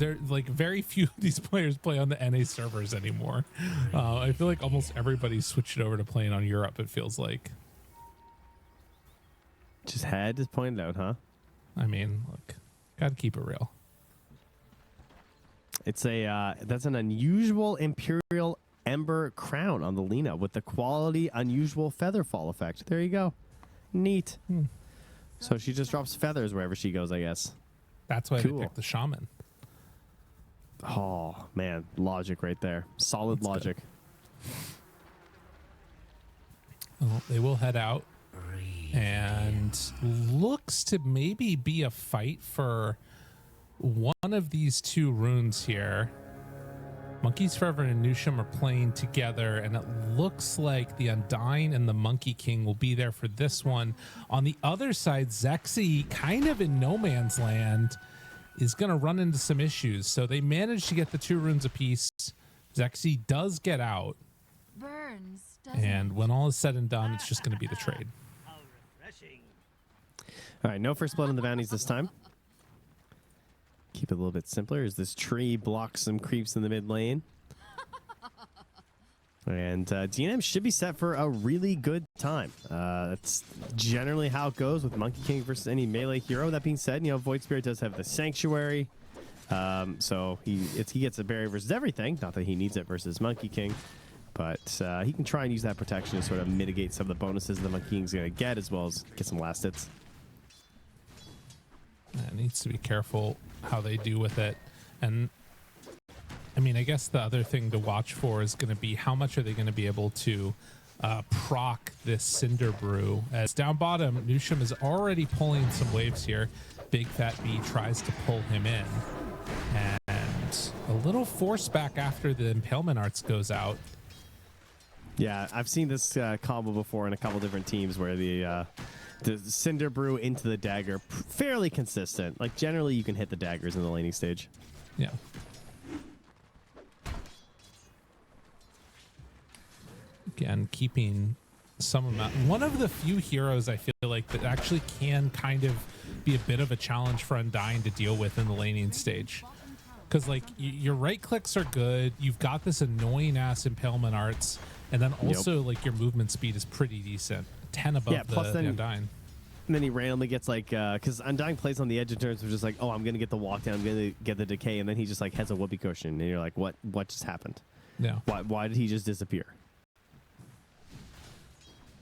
they're like very few of these players play on the NA servers anymore. I feel like almost everybody's switched over to playing on Europe, it feels like. Just had to point it out, huh? I mean, look, gotta keep it real. It's a that's an unusual Imperial Ember crown on the Lena with the quality unusual feather fall effect. There you go. Neat. So she just drops feathers wherever she goes, I guess. That's why Cool. they picked the shaman. Oh man, logic right there. Solid That's logic. Well, they will head out, and looks to maybe be a fight for one of these two runes here. Monkeys Forever and Nusham are playing together, and it looks like the Undying and the Monkey King will be there for this one. On the other side, Zexy, kind of in no man's land, is going to run into some issues. So they managed to get the 2 runes apiece. Zexy does get out. Burns, And when all is said and done, it's just going to be the trade. All right, no first blood on the bounties this time. Keep it a little bit simpler as this tree blocks some creeps in the mid lane. And DNM should be set for a really good time. That's generally how it goes with Monkey King versus any melee hero. That being said, Void Spirit does have the Sanctuary. So he gets a barrier versus everything. Not that he needs it versus Monkey King. But he can try and use that protection to sort of mitigate some of the bonuses the Monkey King's going to get, as well as get some last hits. Needs to be careful how they do with it. And I mean, I guess the other thing to watch for is going to be how much are they going to be able to proc this Cinder Brew. As down bottom, Nusham is already pulling some waves here. Big Fat B tries to pull him in. And a little force back after the Impalement Arts goes out. Yeah, I've seen this combo before in a couple different teams where the Cinder Brew into the dagger, fairly consistent. Like, generally, you can hit the daggers in the laning stage. Yeah. Again, keeping some amount. One of the few heroes I feel like that actually can kind of be a bit of a challenge for Undying to deal with in the laning stage. Because, like, your right clicks are good. You've got this annoying ass Impalement Arts. And then also, like, your movement speed is pretty decent. 10 above the Undying. And then he randomly gets, like, because Undying plays on the edge in terms of just like, oh, I'm going to get the walk down, I'm going to get the decay. And then he just, like, has a whoopee cushion. And you're like, what just happened? Yeah. Why did he just disappear?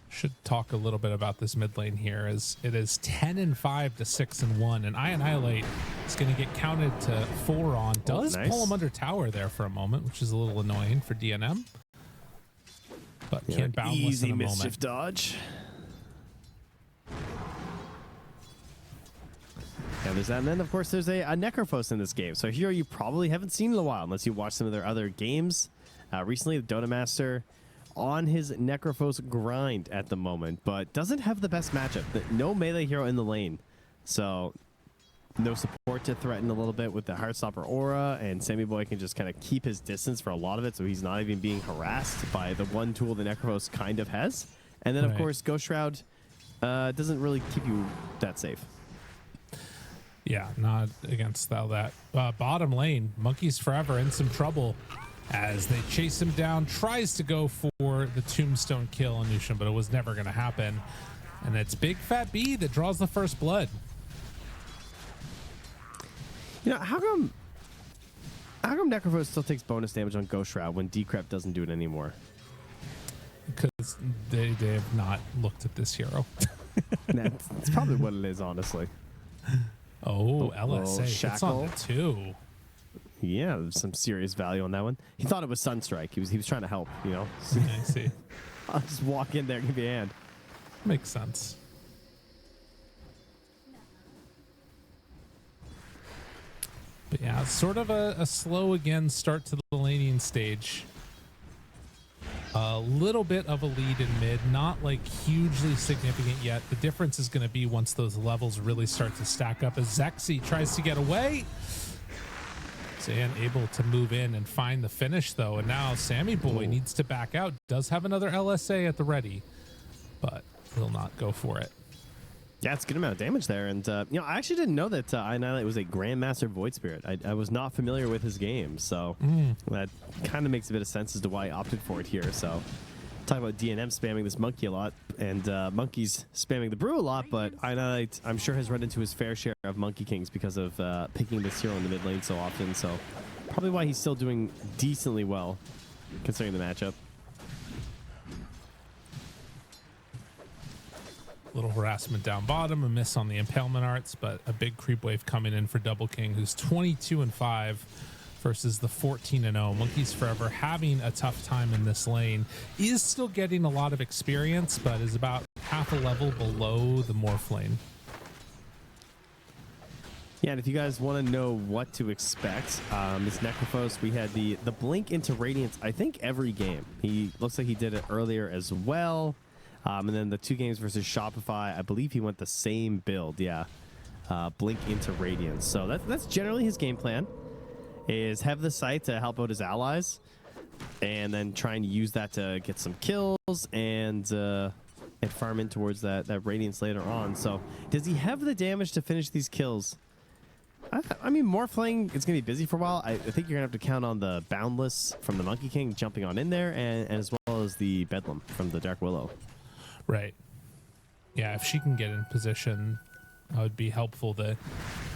Should talk a little bit about this mid lane here, as it is 10-5 to 6-1, and Annihilate is going to get counted to 4 on. Does pull him under tower there for a moment, which is a little annoying for DNM, but can't boundless in a moment. Mischief dodge. Yeah, there's that, and then of course there's a Necrophos in this game. So a hero you probably haven't seen in a while, unless you watch some of their other games. Recently, the Dota Master on his Necrophos grind at the moment, but doesn't have the best matchup. No melee hero in the lane, so no support to threaten a little bit with the Heartstopper aura, and Sammy Boy can just kind of keep his distance for a lot of it, so he's not even being harassed by the one tool the Necrophos kind of has. And then, of course, Ghost Shroud doesn't really keep you that safe. Yeah, not against all that. Bottom lane, Monkeys Forever in some trouble as they chase him down, tries to go for the tombstone kill on Nusham, but it was never going to happen. And it's Big Fat B that draws the first blood. How come Necrophos still takes bonus damage on Ghost Shroud when Decrep doesn't do it anymore? Because they have not looked at this hero. That's probably what it is, honestly. Oh, LSA. It's on the 2. Yeah, there's some serious value on that one. He thought it was Sunstrike. He was trying to help, I see. I'll just walk in there, give you a hand. Makes sense. But yeah, sort of a slow again start to the laning stage. A little bit of a lead in mid, not like hugely significant yet. The difference is going to be once those levels really start to stack up, as Zexy tries to get away. Zan able to move in and find the finish though, and now Sammy Boy needs to back out. Does have another LSA at the ready, but will not go for it. Yeah, it's a good amount of damage there. And, I actually didn't know that Annihilate was a Grandmaster Void Spirit. I was not familiar with his game, so that kind of makes a bit of sense as to why I opted for it here. So, talk about DNM spamming this Monkey a lot, and Monkey's spamming the Brew a lot, but Annihilate, I'm sure, has run into his fair share of Monkey Kings because of picking this hero in the mid lane so often. So, probably why he's still doing decently well, considering the matchup. Little harassment down bottom, a miss on the impalement arts, but a big creep wave coming in for Double King, who's 22-5 versus the 14-0. Monkeys Forever having a tough time in this lane. Is still getting a lot of experience, but is about half a level below the Morph lane. Yeah, and if you guys want to know what to expect, this Necrophos, we had the blink into Radiance, I think, every game. He looks like he did it earlier as well. And then the 2 games versus Shopify, I believe he went the same build. Yeah, blink into Radiance. So that's generally his game plan, is have the site to help out his allies, and then try and use that to get some kills and farm in towards that Radiance later on. So does he have the damage to finish these kills? I mean, Morphling, it's going to be busy for a while. I think you're going to have to count on the Boundless from the Monkey King jumping on in there, and as well as the Bedlam from the Dark Willow. Right. Yeah, if she can get in position, it would be helpful to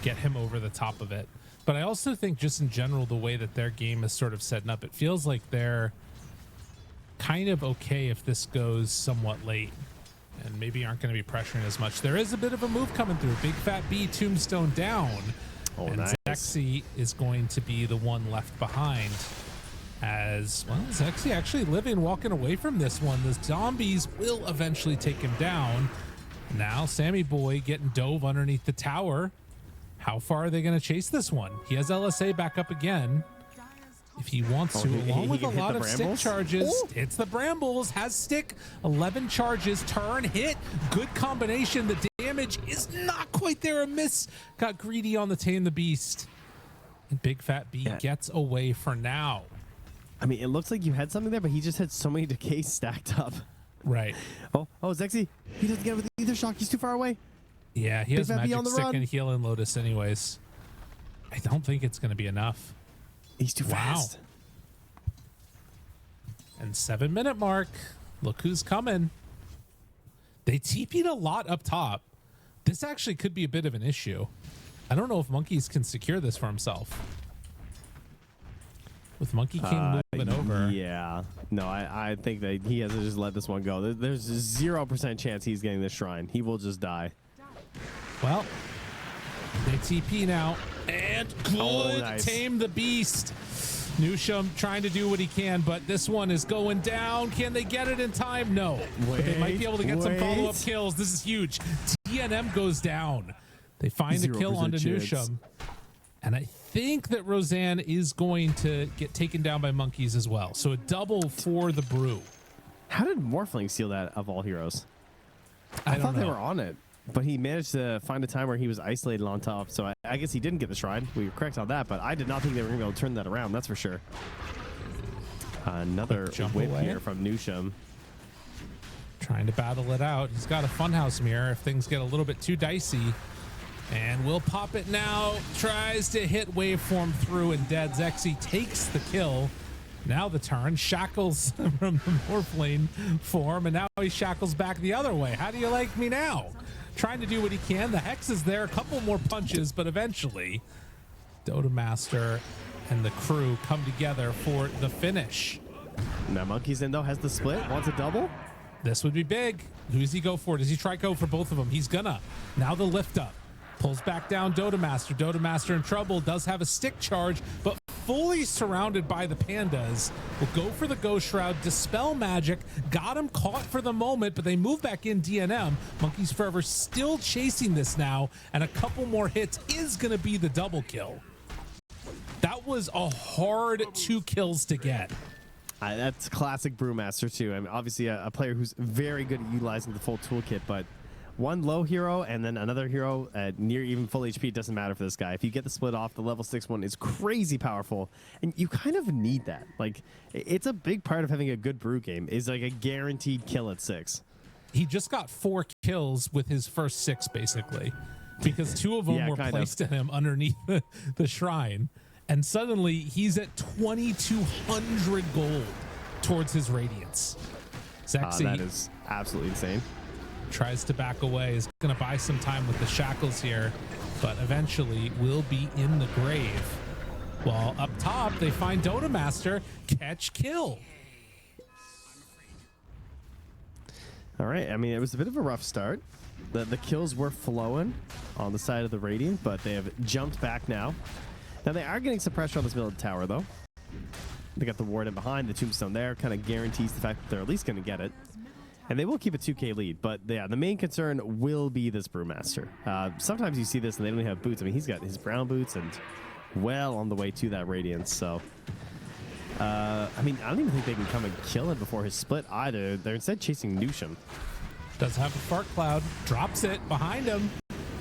get him over the top of it. But I also think just in general, the way that their game is sort of setting up, it feels like they're kind of okay if this goes somewhat late and maybe aren't going to be pressuring as much. There is a bit of a move coming through. Big Fat B Tombstone down. Oh, and nice. Zexy is going to be the one left behind. As well, Zexy actually living, walking away from this one. The zombies will eventually take him down. Now Sammy Boy getting dove underneath the tower. How far are they going to chase this one? He has LSA back up again if he wants to, along with a lot of stick charges. Ooh. It's the Brambles, has stick, 11 charges, turn, hit, good combination. The damage is not quite there. A miss, got greedy on the Tame the Beast. And Big Fat B gets away for now. I mean, it looks like you had something there, but he just had so many decays stacked up. Right. Oh, Zexy. He doesn't get with either shock. He's too far away. Yeah, he has Big Fat B Magic on the Stick run. and Healing Lotus anyways. I don't think it's going to be enough. He's too fast. And 7-minute mark. Look who's coming. They TP'd a lot up top. This actually could be a bit of an issue. I don't know if Monkeys can secure this for himself. With Monkey King moving over. Yeah. No, I think that he has to just let this one go. There's a 0% chance he's getting this shrine. He will just die. Well, they TP now. And good. Nice. Tame the Beast. Newsham trying to do what he can, but this one is going down. Can they get it in time? No. But they might be able to get some follow-up kills. This is huge. DNM goes down. They find a kill onto Newsham. And I think that Roseanne is going to get taken down by Monkeys as well. So a double for the Brew. How did Morphling steal that of all heroes? I thought they were on it, but he managed to find a time where he was isolated on top. So I guess he didn't get the shrine. We were correct on that, but I did not think they were going to be able to turn that around. That's for sure. Another whip here from Newsham. Trying to battle it out. He's got a funhouse mirror if things get a little bit too dicey. And we'll pop it now. Tries to hit waveform through, and dead. Zexy takes the kill. Now the turn. Shackles from the Morph lane form, and now he shackles back the other way. How do you like me now? Trying to do what he can. The Hex is there. A couple more punches, but eventually Dota Master and the crew come together for the finish. Now Monkeys in, though, has the split. Wants a double. This would be big. Who does he go for? Does he try go for both of them? He's gonna. Now the lift up. Pulls back down Dota Master. Dota Master in trouble. Does have a stick charge, but fully surrounded by the pandas. Will go for the Ghost Shroud. Dispel magic. Got him caught for the moment, but they move back in DNM. Monkeys Forever still chasing this now, and a couple more hits is going to be the double kill. That was a hard 2 kills to get. That's classic Brewmaster, too. I mean, obviously a player who's very good at utilizing the full toolkit, but one low hero and then another hero at near even full HP doesn't matter for this guy. If you get the split off, the level 6 one is crazy powerful, and you kind of need that. Like, it's a big part of having a good brew game is like a guaranteed kill at 6. he just got 4 kills with his first 6, basically, because 2 of them Yeah, were placed to him underneath the shrine. And suddenly he's at 2,200 gold towards his radiance. Zexy that is absolutely insane. tries to back away, is going to buy some time with the shackles here, but eventually will be in the grave. While up top, they find Dota Master, catch kill. All right. I mean, it was a bit of a rough start. The kills were flowing on the side of the Radiant, but they have jumped back now. Now, they are getting some pressure on this middle of the tower, though. They got the ward in behind, the tombstone there, kind of guarantees the fact that they're at least going to get it. And they will keep a 2k lead, but yeah, the main concern will be this Brewmaster. Sometimes you see this and they don't even have boots. I mean, he's got his brown boots and well on the way to that Radiance, so... I mean, I don't even think they can come and kill him before his split either. They're instead chasing Nusham. Does have a fart cloud, drops it behind him.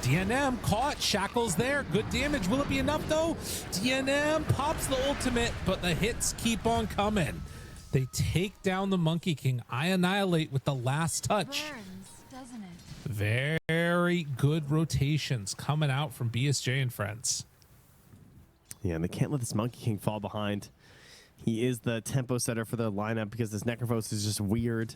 DNM caught, shackles there, good damage. Will it be enough though? DNM pops the ultimate, but the hits keep on coming. They take down the Monkey King. I annihilate with the last touch. Burns, doesn't it? Very good rotations coming out from BSJ and friends. Yeah, and they can't let this Monkey King fall behind. He is the tempo setter for their lineup because this Necrophos is just weird.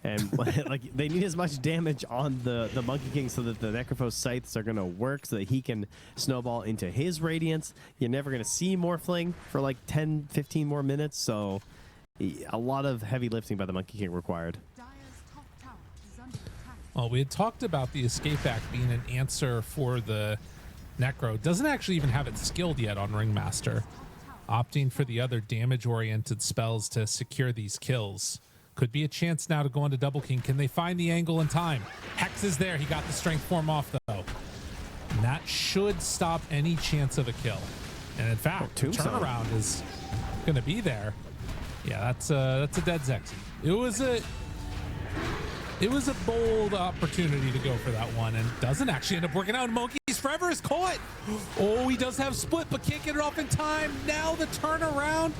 And like they need as much damage on the Monkey King so that the Necrophos scythes are going to work so that he can snowball into his Radiance. You're never going to see Morphling for like 10, 15 more minutes. So a lot of heavy lifting by the Monkey King required. Well, we had talked about the escape act being an answer for the Necro. Doesn't actually even have it skilled yet on Ringmaster. Opting for the other damage-oriented spells to secure these kills. Could be a chance now to go into Double King. Can they find the angle in time? Hex is there. He got the strength form off, though. And that should stop any chance of a kill. And in fact, turnaround is going to be there. Yeah, that's a dead Zexy. It was a bold opportunity to go for that one, and doesn't actually end up working out. Monkeys Forever is caught. Oh, he does have split, but can't get it off in time. Now the turnaround.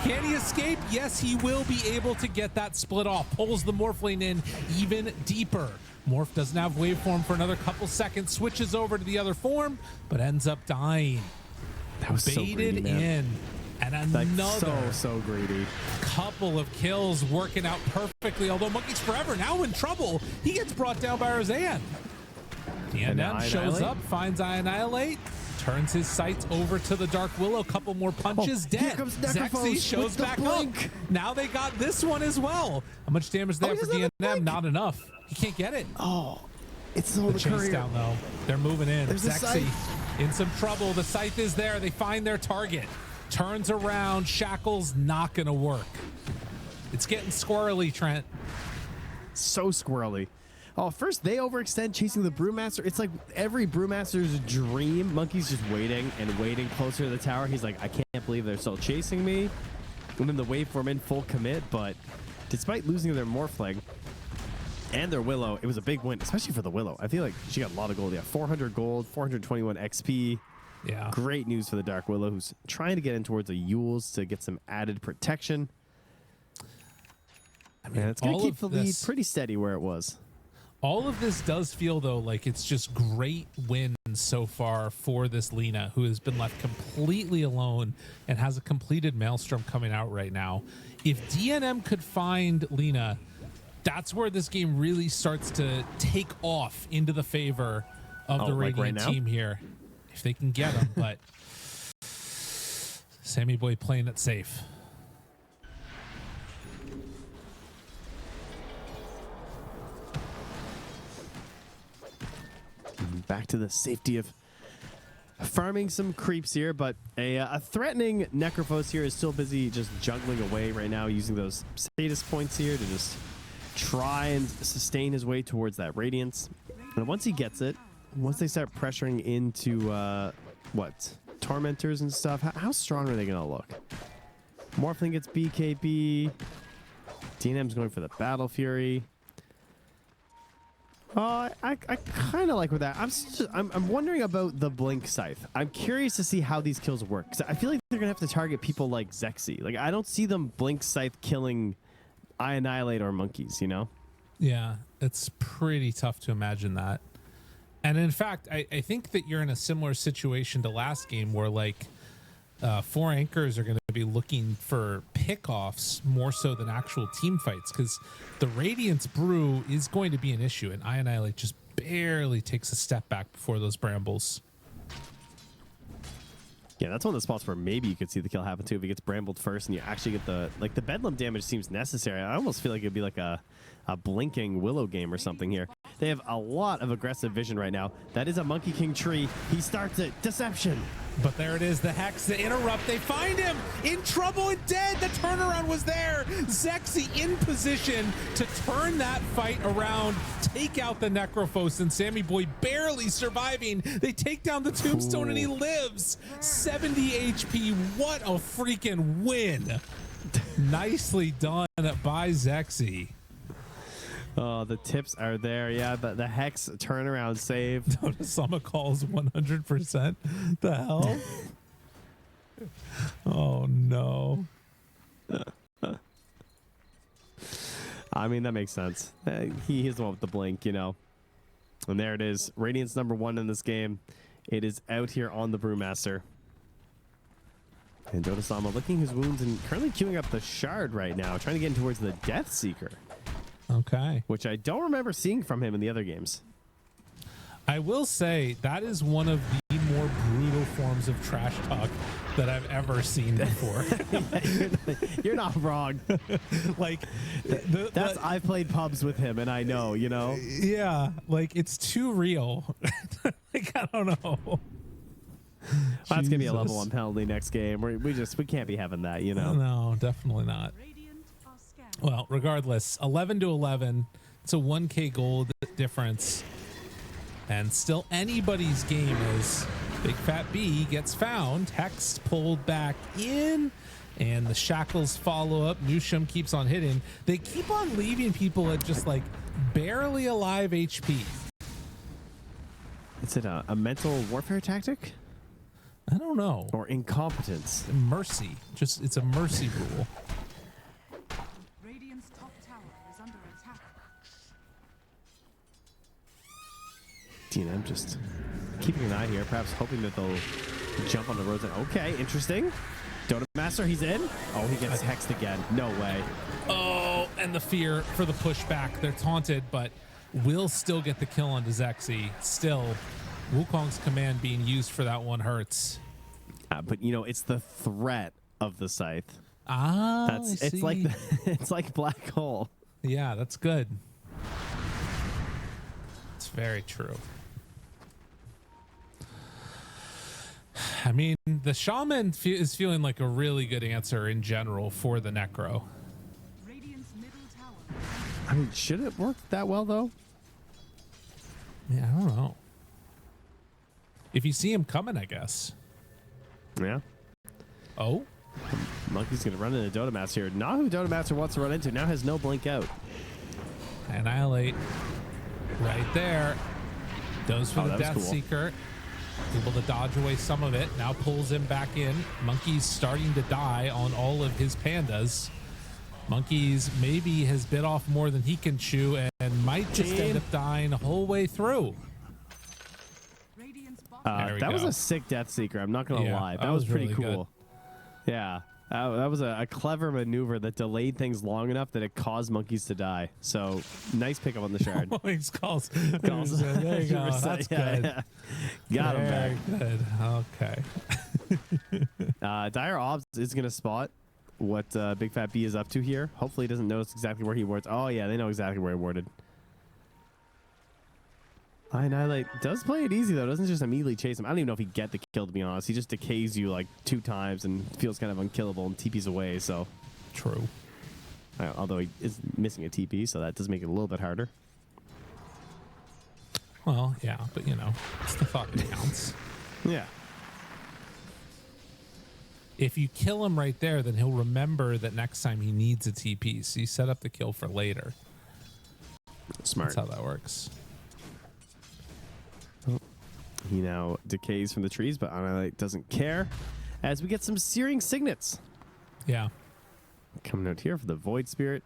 Can he escape? Yes, he will be able to get that split off. Pulls the Morphling in even deeper. Morph doesn't have waveform for another couple seconds. Switches over to the other form, but ends up dying. That was so greedy, man. In. And another so greedy. Couple of kills working out perfectly. Although Monkeys Forever now in trouble. He gets brought down by Rozan. DNM shows up, finds I Annihilate, turns his sights over to the Dark Willow. Couple more punches, dead. Zexy shows back up. Now they got this one as well. How much damage there for DNM? Not enough. He can't get it. Oh, it's the chase down though. They're moving in. Zexy in some trouble. The scythe is there. They find their target. Turns around, shackles not gonna work. It's getting squirrely, Trent. So squirrely. Oh, first they overextend chasing the Brewmaster. It's like every Brewmaster's dream. Monkey's just waiting and waiting closer to the tower. He's like, I can't believe they're still chasing me. And then the waveform in full commit, but despite losing their Morphling and their Willow, it was a big win, especially for the Willow. I feel like she got a lot of gold. Yeah, 400 gold, 421 XP. Yeah. Great news for the Dark Willow, who's trying to get in towards the Yules to get some added protection. I mean, it's going to keep the lead pretty steady where it was. All of this does feel, though, like it's just great wins so far for this Lina, who has been left completely alone and has a completed Maelstrom coming out right now. If DNM could find Lina, that's where this game really starts to take off into the favor of the Radiant team here. If they can get him, but Sammy Boy playing it safe. Back to the safety of farming some creeps here, but a threatening Necrophos here is still busy just juggling away right now, using those status points here to just try and sustain his way towards that Radiance. And once he gets it, once they start pressuring into Tormentors and stuff, how strong are they gonna look? Morphling gets BKB. DNM's going for the Battle Fury. I kind of like with that. I'm wondering about the Blink Scythe. I'm curious to see how these kills work, because I feel like they're gonna have to target people like Zexy. Like, I don't see them Blink Scythe killing I Annihilate or Monkeys, you know? Yeah, it's pretty tough to imagine that. And in fact, I think that you're in a similar situation to last game where like 4 anchors are going to be looking for pickoffs more so than actual team fights, because the Radiance brew is going to be an issue, and Annihilate just barely takes a step back before those brambles. Yeah, that's one of the spots where maybe you could see the kill happen too if he gets brambled first and you actually get the bedlam damage seems necessary. I almost feel like it'd be like a blinking Willow game or something here. They have a lot of aggressive vision right now. That is a Monkey King tree. He starts it. Deception. But there it is, the Hex, the interrupt. They find him in trouble and dead. The turnaround was there. Zexy in position to turn that fight around, take out the Necrophos, and Sammy Boy barely surviving. They take down the Tombstone and he lives. 70 HP. What a freaking win. Nicely done by Zexy. Oh, the tips are there. Yeah, but the Hex turnaround save. Sama calls 100%. The hell? Oh, no. I mean, that makes sense. He is the one with the blink, you know. And there it is. Radiance #1 in this game. It is out here on the Brewmaster. And Dota Sama licking his wounds and currently queuing up the Shard right now, trying to get in towards the Death Seeker. Okay. Which I don't remember seeing from him in the other games. I will say that is one of the more brutal forms of trash talk that I've ever seen before. You're not wrong. Like, I've played pubs with him and I know, you know? Yeah, like it's too real. Like, I don't know. Well, that's gonna be a level 1 penalty next game. We can't be having that, you know? No, definitely not. Well, regardless, 11-11. It's a 1K gold difference. And still anybody's game is Big Fat B gets found. Hex pulled back in. And the shackles follow up. Newsham keeps on hitting. They keep on leaving people at just like barely alive HP. Is it a mental warfare tactic? I don't know. Or incompetence? Mercy. Just, it's a mercy rule. I'm just keeping an eye here, perhaps hoping that they'll jump on the roads. Okay, interesting. Dota Master, he's in. Oh, he gets hexed again. No way. Oh, and the fear for the pushback. They're taunted, but will still get the kill on Zexy. Still, Wukong's command being used for that one hurts. But you know, it's the threat of the scythe. Ah, it's like it's like black hole. Yeah, that's good. It's very true. I mean, the Shaman is feeling like a really good answer in general for the Necro. I mean, should it work that well, though? Yeah, I don't know. If you see him coming, I guess. Yeah. Oh? Monkey's going to run into Dota Master here. Not who Dota Master wants to run into. Now has no blink out. Annihilate. Right there. Goes for the Death cool. Seeker. Able to dodge away some of it. Now pulls him back in. Monkey's starting to die on all of his pandas. Monkey's maybe has bit off more than he can chew and might just end up dying the whole way through. That was a sick Death Seeker. I'm not going to lie. That was pretty really cool. Good. Yeah. That was a clever maneuver that delayed things long enough that it caused Monkeys to die. So nice pickup on the Shard. Thanks, calls. Calls. There you go. That's good. Yeah. Got him back. Good. Okay. Dire Obs is going to spot what Big Fat B is up to here. Hopefully he doesn't notice exactly where he wards. Oh, yeah, they know exactly where he warded. Annihilate does play it easy, though. Doesn't just immediately chase him. I don't even know if he'd get the kill, to be honest. He just decays you like 2 times and feels kind of unkillable and TP's away, so. True. Although he is missing a TP, so that does make it a little bit harder. Well, yeah, but you know, it's the thought that counts. Yeah. If you kill him right there, then he'll remember that next time he needs a TP. So you set up the kill for later. Smart. That's how that works. He now decays from the trees, but Annihilate doesn't care. As we get some Searing Signets. Yeah. Coming out here for the Void Spirit.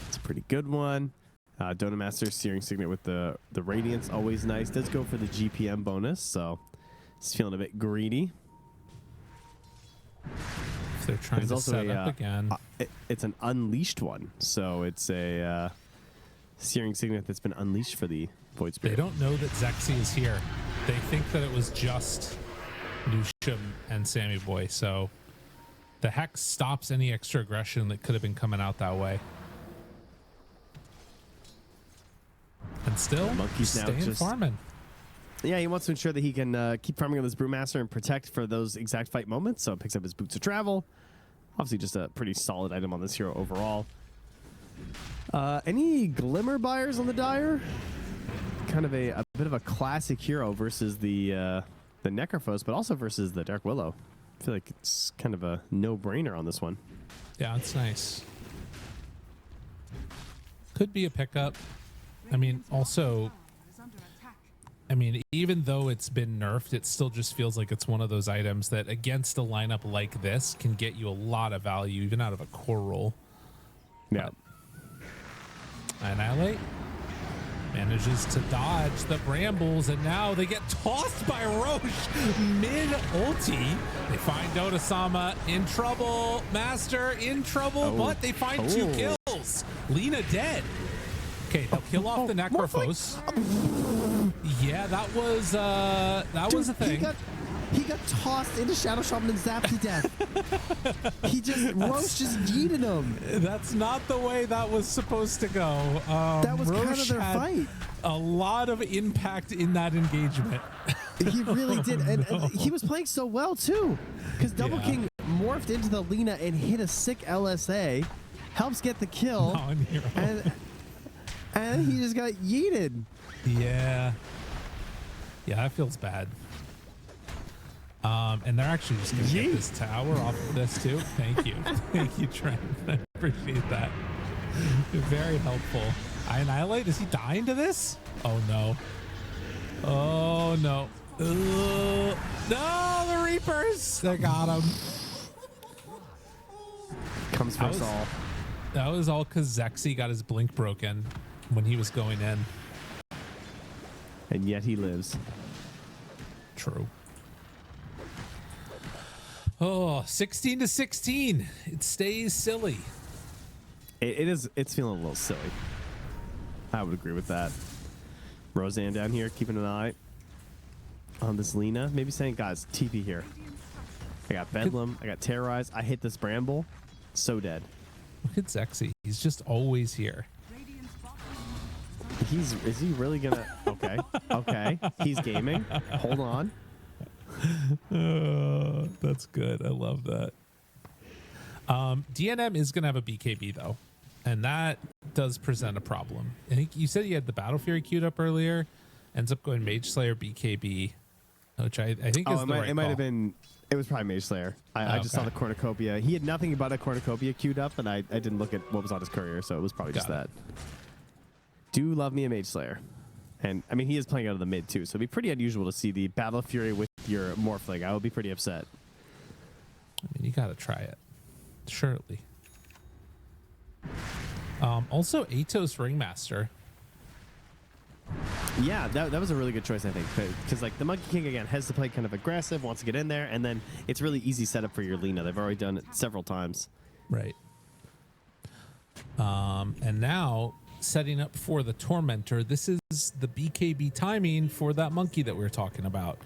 It's a Pretty good one. Dota Master Searing Signet with the Radiance, always nice. Does go for the GPM bonus, so it's feeling a bit greedy. If they're trying to set up again. It's an unleashed one, so it's a Searing Signet that's been unleashed for the Void Spirit. They don't know that Zexy is here. They think that it was just Nushim and Sammy Boy, so the Hex stops any extra aggression that could have been coming out that way. And still, Monkey's now staying just farming. Yeah, he wants to ensure that he can keep farming on this Brewmaster and protect for those exact fight moments, so picks up his Boots of Travel. Obviously just a pretty solid item on this hero overall. Any Glimmer buyers on the Dire? Kind of a bit of a classic hero versus the Necrophos, but also versus the Dark Willow. I feel like it's kind of a no-brainer on this one. Yeah, it's nice. Could be a pickup. I mean, also, even though it's been nerfed, it still just feels like it's one of those items that against a lineup like this can get you a lot of value, even out of a core roll. Yeah. Annihilate manages to dodge the brambles, and now they get tossed by Roche mid-ulti. They find Dota-sama in trouble, Master in trouble, but they find 2 kills. Lina dead. Okay, they'll kill off the Necrophos. Yeah, that was a thing. He got tossed into Shadow Shaman and zapped to death. Roche just yeeted him. That's not the way that was supposed to go. That was Roche kind of their fight. A lot of impact in that engagement. He really did, and he was playing so well too, because Double King morphed into the Lina and hit a sick LSA, helps get the kill, and he just got yeeted. Yeah, that feels bad. And they're actually just gonna get this tower off of this too. Thank you, Trent. I appreciate that. Very helpful. I Annihilate. Is he dying to this? Oh no. Oh no. No, the Reapers. They got him. Comes for us all. That was all because Zexy got his blink broken when he was going in. And yet he lives. True. Oh, 16-16. It stays silly. It's feeling a little silly. I would agree with that. Roseanne down here keeping an eye on this Lina. Maybe saying, guys, TP here. I got Bedlam. I got Terrorize. I hit this Bramble. So dead. Look at Zexy. He's just always here. Is he really gonna? Okay. Okay. He's gaming. Hold on. That's good. I love that. DNM is gonna have a BKB though, and that does present a problem. I think you said he had the Battle Fury queued up earlier. Ends up going Mage Slayer BKB, which I think is the right it might call. have been. It was probably Mage Slayer. I just saw the Cornucopia. He had nothing but a Cornucopia queued up, and I didn't look at what was on his courier, so it was probably just that. Do love me a Mage Slayer. And, I mean, he is playing out of the mid, too, so it'd be pretty unusual to see the Battle Fury with your Morphling. I would be pretty upset. I mean, you got to try it. Surely. Also, Atos Ringmaster. Yeah, that was a really good choice, I think. Because, like, the Monkey King, again, has to play kind of aggressive, wants to get in there, and then it's really easy setup for your Lina. They've already done it several times. Right. And now, setting up for the Tormentor, this is the BKB timing for that monkey that we were talking about.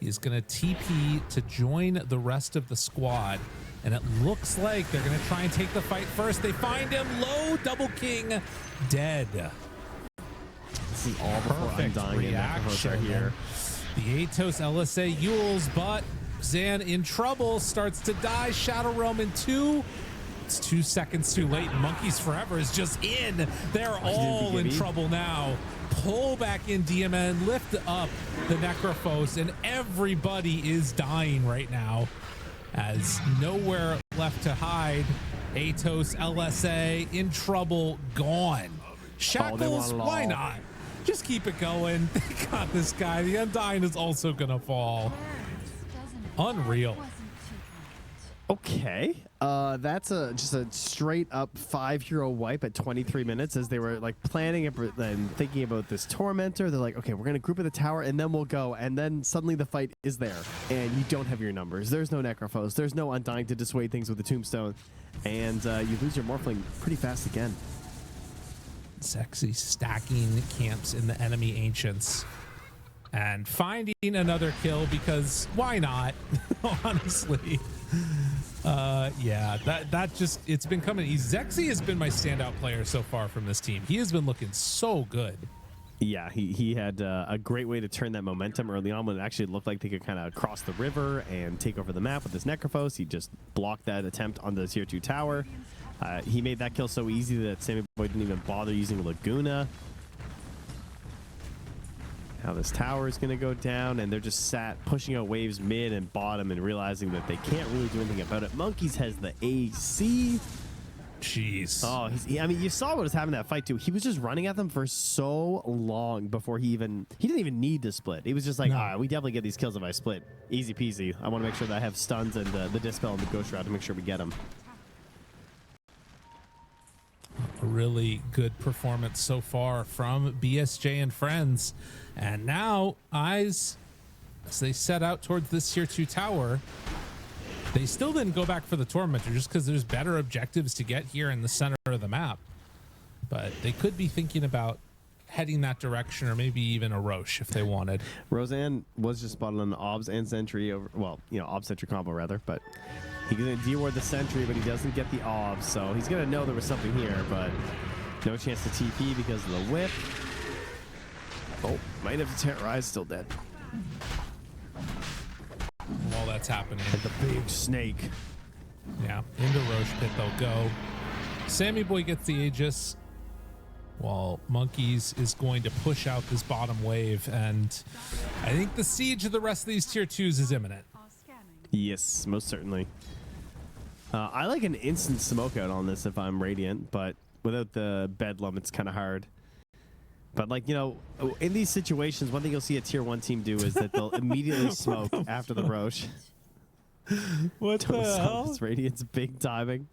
He's going to TP to join the rest of the squad, and it looks like they're going to try and take the fight first. They find him low, Double King dead. This is all before Undying and Necrophos are here. The Atos LSA Yules, but Zan in trouble, starts to die. Shadow Realm in 2. It's 2 seconds too late. Monkeys Forever is just in. They're all in trouble now. Pull back in DMN, lift up the Necrophos, and everybody is dying right now as nowhere left to hide. Atos LSA in trouble, gone. Shackles, why not? Just keep it going. They got this guy. The Undying is also gonna fall. Unreal. Okay. That's just a straight up 5-hero wipe at 23 minutes as they were like planning and thinking about this tormentor. They're like, okay, we're gonna group at the tower and then we'll go. And then suddenly the fight is there, and you don't have your numbers. There's no necrophos. There's no undying to dissuade things with the tombstone, and you lose your morphling pretty fast again. Sexy stacking camps in the enemy ancients and finding another kill because why not? Honestly. Yeah, that just, it's been coming easy. Zexy has been my standout player so far from this team. He has been looking so good. Yeah, he had a great way to turn that momentum early on when it actually looked like they could kind of cross the river and take over the map with this Necrophos. He just blocked that attempt on the tier 2 tower. He made that kill so easy that Sammy Boy didn't even bother using Laguna. Now this tower is going to go down, and they're just sat pushing out waves mid and bottom and realizing that they can't really do anything about it. Monkeys has the AC. Jeez. Oh, I mean, you saw what was happening in that fight too. He was just running at them for so long before he didn't even need to split. He was just like, all right, we definitely get these kills if I split. Easy peasy. I want to make sure that I have stuns and the Dispel and the Ghost Shroud to make sure we get them. A really good performance so far from BSJ and friends. And now eyes, as they set out towards this tier 2 tower, they still didn't go back for the Tormentor just because there's better objectives to get here in the center of the map. But they could be thinking about heading that direction, or maybe even a Roche if they wanted. Roseanne was just spotted on the Obs and Sentry over, well, Obs Sentry combo rather, but he's going to de-ward the Sentry, but he doesn't get the Obs, so he's going to know there was something here, but no chance to TP because of the whip. Oh, might have to terrorize, still dead. While that's happening, the big snake. Yeah, into Roche pit they'll go. Sammy Boy gets the Aegis, while Monkeys is going to push out this bottom wave, and I think the siege of the rest of these tier 2s is imminent. Yes, most certainly. I like an instant smoke out on this if I'm Radiant, but without the Bedlam, it's kind of hard. But like, in these situations, one thing you'll see a tier 1 team do is that they'll immediately smoke after the Roche. What the hell? Radiant's big timing.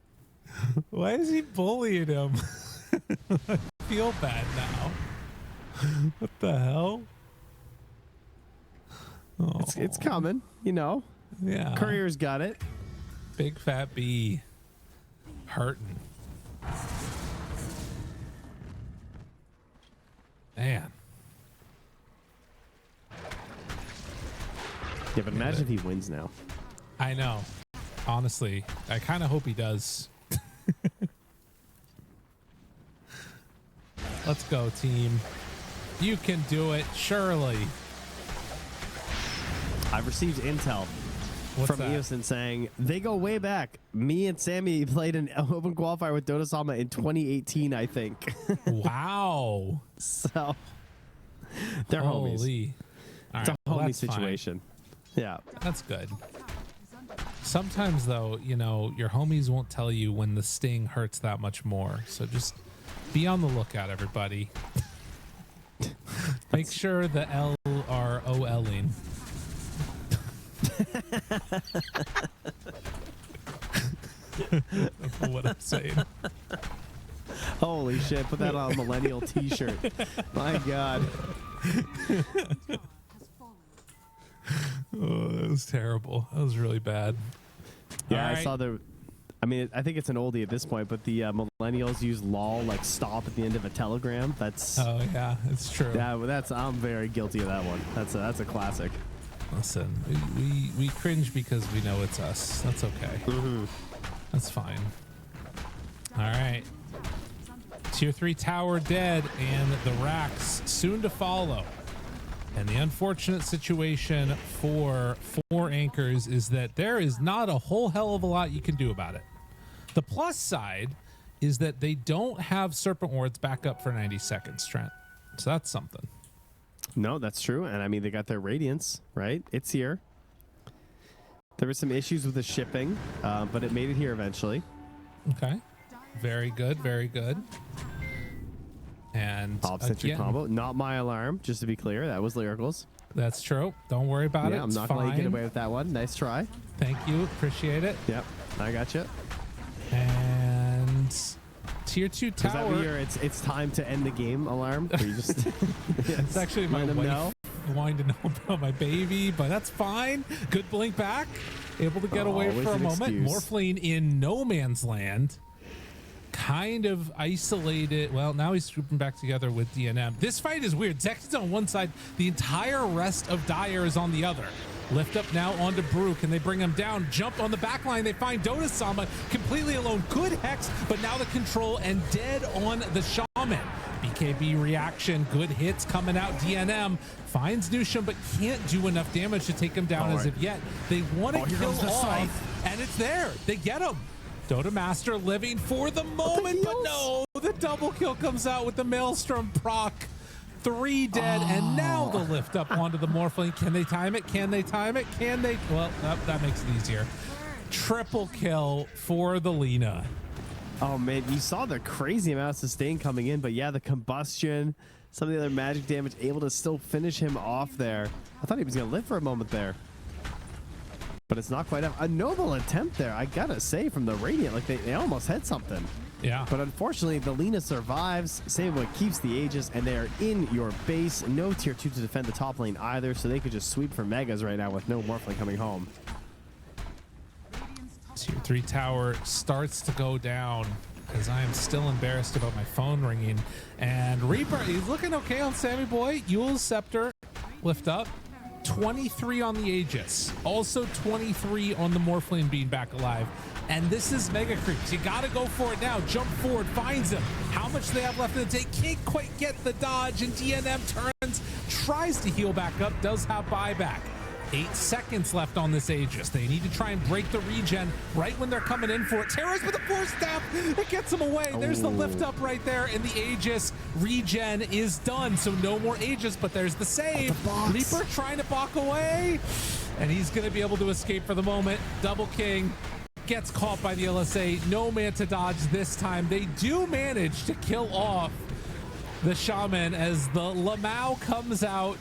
Why is he bullying him? I feel bad now. What the hell? Oh. It's coming, Yeah. Courier's got it. Big fat B. Hurting. Man. Yeah, but imagine if he wins now. I know. Honestly, I kind of hope he does. Let's go, team. You can do it, surely. I've received intel from Eosin saying they go way back. Me and Sammy played an open qualifier with Dota Sama in 2018, I think. Wow. So they're Holy. homies. It's a homie situation. Fine. Yeah. That's good. Sometimes, though, your homies won't tell you when the sting hurts that much more. So just be on the lookout, everybody. Make sure the L are OLing. What I'm saying. Holy shit, put that on a millennial t-shirt. My God. Oh, that was terrible. That was really bad. Yeah, I saw I think it's an oldie at this point, but the millennials use lol like stop at the end of a telegram. That's Oh yeah, it's true. Yeah, I'm very guilty of that one. That's a classic. Listen, we cringe because we know it's us. That's okay. Mm-hmm. That's fine. All right. Tier 3 tower dead, and the racks soon to follow. And the unfortunate situation for 4 anchors is that there is not a whole hell of a lot you can do about it. The plus side is that they don't have Serpent Wards back up for 90 seconds, Trent. So that's something. No, that's true. And I mean, they got their Radiance, right? It's here. There were some issues with the shipping, but it made it here eventually. Okay. Very good. Very good. And Century combo. Not my alarm, just to be clear. That was Lyrical's. That's true. Don't worry about it. I'm not going to let you get away with that one. Nice try. Thank you. Appreciate it. Yep. I got you. tier 2 Is that tower. your it's time to end the game alarm? Where you just It's actually my let them wife know. wanting to know about my baby, but that's fine. Good blink back. Able to get away Always for a an moment. excuse. Morphling in no man's land. Kind of isolated. Well, now he's grouping back together with DNM. This fight is weird. Zex is on one side. The entire rest of Dire is on the other. Lift up now onto Brew. Can they bring him down? Jump on the back line. They find Dota Sama completely alone. Good Hex, but now the control and dead on the Shaman. BKB reaction. Good hits coming out. DNM finds Nusham, but can't do enough damage to take him down as of yet. They want to here kill comes the off, scythe. and it's there. They get him. Dota Master living for the moment, but no, the double kill comes out with the Maelstrom proc. 3 dead, and now the lift up onto the Morphling. Can they time it? Can they time it? Can they? Well, that makes it easier. Triple kill for the Lina. Oh man, you saw the crazy amount of sustain coming in, but yeah, the combustion, some of the other magic damage, able to still finish him off there. I thought he was gonna live for a moment there, but it's not quite enough. A noble attempt there, I gotta say, from the Radiant. Like they almost had something. Yeah. But unfortunately, the Lina survives. Same keeps the Aegis, and they are in your base. No tier 2 to defend the top lane either, so they could just sweep for Megas right now with no Morphling coming home. Tier 3 tower starts to go down because I am still embarrassed about my phone ringing. And Reaper, he's looking okay on Sammy Boy. Yule's Scepter, lift up. 23 on the Aegis. Also 23 on the Morphling being back alive. And this is Mega Creeps. You got to go for it now. Jump forward, finds him. How much they have left in the tank? Can't quite get the dodge, and DNM turns, tries to heal back up, does have buyback. 8 seconds left on this Aegis. They need to try and break the regen right when they're coming in for it. Terrace with a 4-step. It gets him away. There's the lift up right there, and the Aegis regen is done. So no more Aegis, but there's the save. Reaper trying to balk away, and he's going to be able to escape for the moment. Double King gets caught by the LSA. No man to dodge this time. They do manage to kill off the Shaman as the Lamau comes out.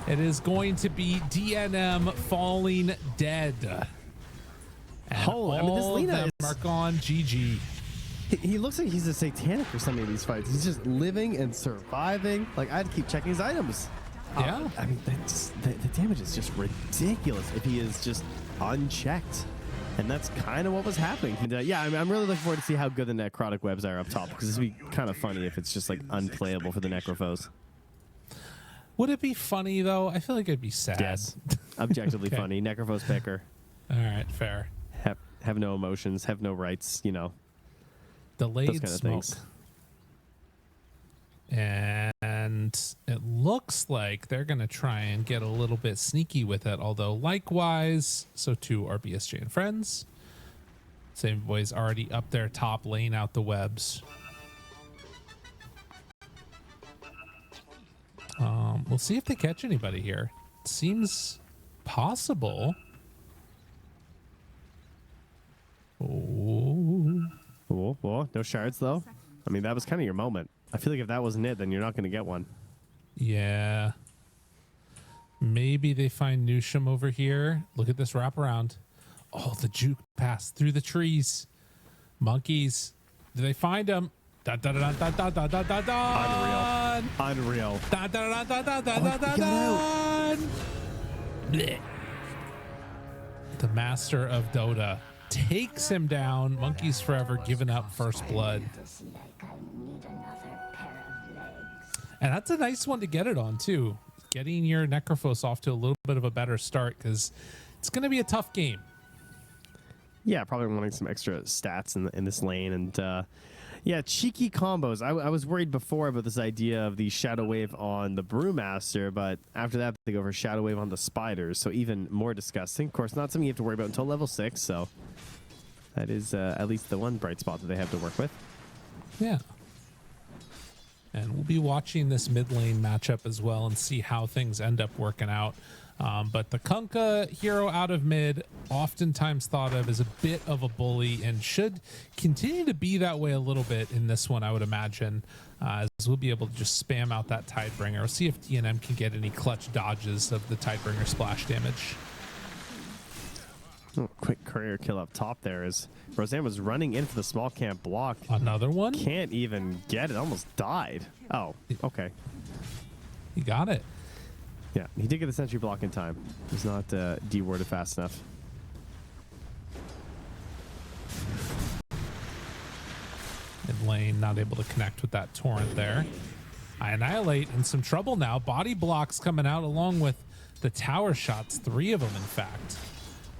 It is going to be DNM falling dead. And Oh, I mean, this all Lina of them is- are gone. GG. He looks like he's a satanic for some of these fights. He's just living and surviving. Like, I had to keep checking his items. Yeah. I mean, the damage is just ridiculous if he is just unchecked. And that's kind of what was happening. And, yeah, I'm really looking forward to see how good the necrotic webs are up top, because this would be kind of funny if it's just like unplayable for the necrophos. Would it be funny though? I feel like it'd be sad. Yes, objectively Okay. funny. Necrophos picker. All right, fair. Have no emotions, have no rights, you know. Delayed Those kind of smoke. things. And it looks like they're going to try and get a little bit sneaky with it, although likewise, so too are BSJ and friends. Same boys already up there top, laying out the webs. We'll see if they catch anybody here. Seems possible. Oh. Whoa, no shards though. I mean, that was kind of your moment. I feel like if that wasn't it, then you're not going to get one. Yeah. Maybe they find Nusham over here. Look at this wraparound. Oh, the juke pass through the trees. Monkeys. Do they find him? Da, da, da, da, da, da, da, da, da. Unreal. Da, da, da, da, da, da, da, da, get da. Blech. The master of Dota takes him down. Monkeys forever giving up first blood. And that's a nice one to get it on too. Getting your Necrophos off to a little bit of a better start, because it's going to be a tough game. Yeah, probably wanting some extra stats in this lane. And yeah, cheeky combos. I was worried before about this idea of the Shadow Wave on the Brewmaster, but after that they go for Shadow Wave on the Spiders, so even more disgusting. Of course, not something you have to worry about until level 6, so that is at least the one bright spot that they have to work with. Yeah. And we'll be watching this mid lane matchup as well and see how things end up working out. But the Kunkka hero out of mid, oftentimes thought of as a bit of a bully, and should continue to be that way a little bit in this one, I would imagine, as we'll be able to just spam out that Tidebringer. We'll see if DNM can get any clutch dodges of the Tidebringer splash damage. Oh, quick courier kill up top there as Roseanne was running in for the small camp block. Another one? Can't even get it. Almost died. Oh, okay. He got it. Yeah, he did get the sentry block in time. He's not de-warded fast enough. Mid lane, not able to connect with that torrent there. I Annihilate in some trouble now. Body blocks coming out along with the tower shots, 3 of them in fact,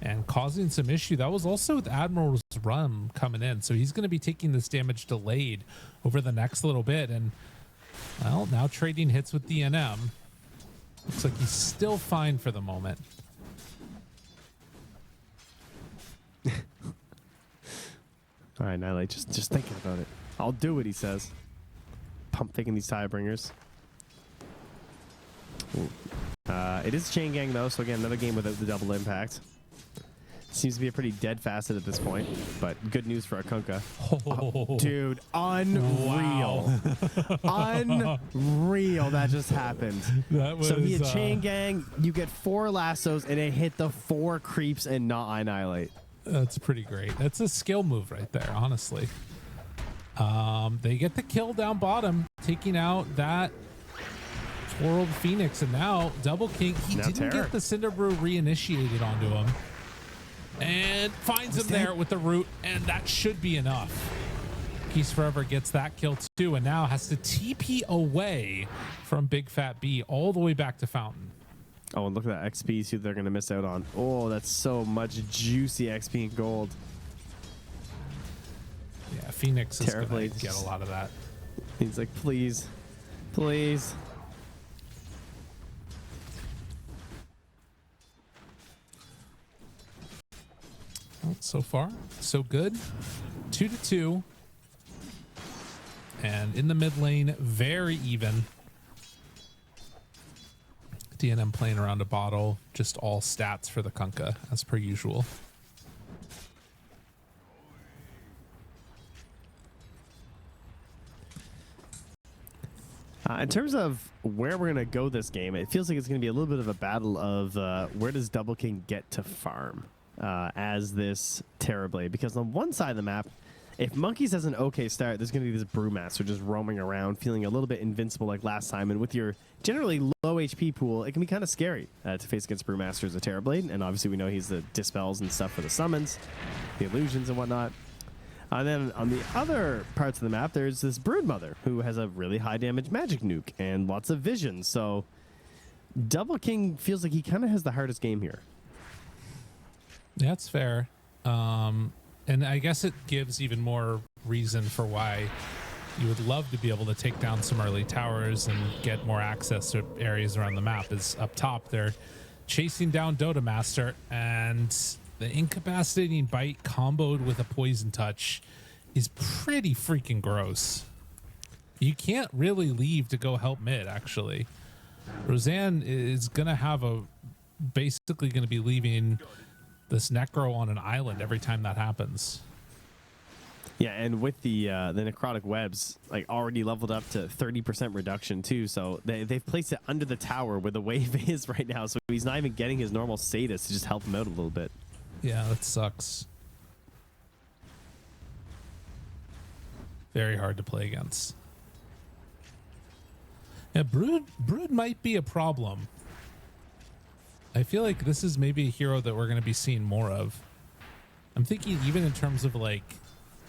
and causing some issue. That was also with Admiral's Rum coming in, so he's going to be taking this damage delayed over the next little bit. And well, now trading hits with DNM. Looks like he's still fine for the moment. All right, Annihilate, just thinking about it. I'll do it, he says. Pump faking these Tidebringers. It is Chain Gang, though, so again, another game without the double impact. Seems to be a pretty dead facet at this point, but good news for Akunka. Oh, dude, unreal. Unreal that just happened. That was, so he had Chain Gang, you get 4 lassos, and it hit the 4 creeps and not Annihilate. That's pretty great. That's a skill move right there, honestly. They get the kill down bottom, taking out that World Phoenix, and now Double King, he now didn't Terror. get the Cinder Brew reinitiated onto him, and finds him there with the root, and that should be enough. Peace Forever gets that kill too, and now has to TP away from Big Fat B all the way back to Fountain. Oh, and look at that XP, see what they're going to miss out on. Oh, that's so much juicy XP and gold. Yeah, Phoenix is going Terribly to get a lot of that. He's like, please, please. Well, so far, so good. 2-2. And in the mid lane, very even. DNM playing around a bottle, just all stats for the Kunkka, as per usual. In terms of where we're going to go this game, it feels like it's going to be a little bit of a battle of where does Double King get to farm as this Terrorblade. Because on one side of the map, if Monkeys has an okay start, there's going to be this Brewmaster just roaming around, feeling a little bit invincible like last time. And with your generally low HP pool, it can be kind of scary to face against Brewmaster as a Terrorblade. And obviously we know he's the dispels and stuff for the summons, the illusions and whatnot. And then on the other parts of the map, there's this Broodmother who has a really high damage magic nuke and lots of vision. So Double King feels like he kind of has the hardest game here. That's fair. And I guess it gives even more reason for why you would love to be able to take down some early towers and get more access to areas around the map. Is up top, they're chasing down Dota Master, and the incapacitating bite comboed with a poison touch is pretty freaking gross. You can't really leave to go help mid, actually. Roseanne is going to have basically going to be leaving this Necro on an island every time that happens. Yeah, and with the necrotic webs, like already leveled up to 30% reduction too, so they've placed it under the tower where the wave is right now, so he's not even getting his normal status to just help him out a little bit. Yeah, that sucks. Very hard to play against. Yeah, Brood might be a problem. I feel like this is maybe a hero that we're going to be seeing more of. I'm thinking even in terms of like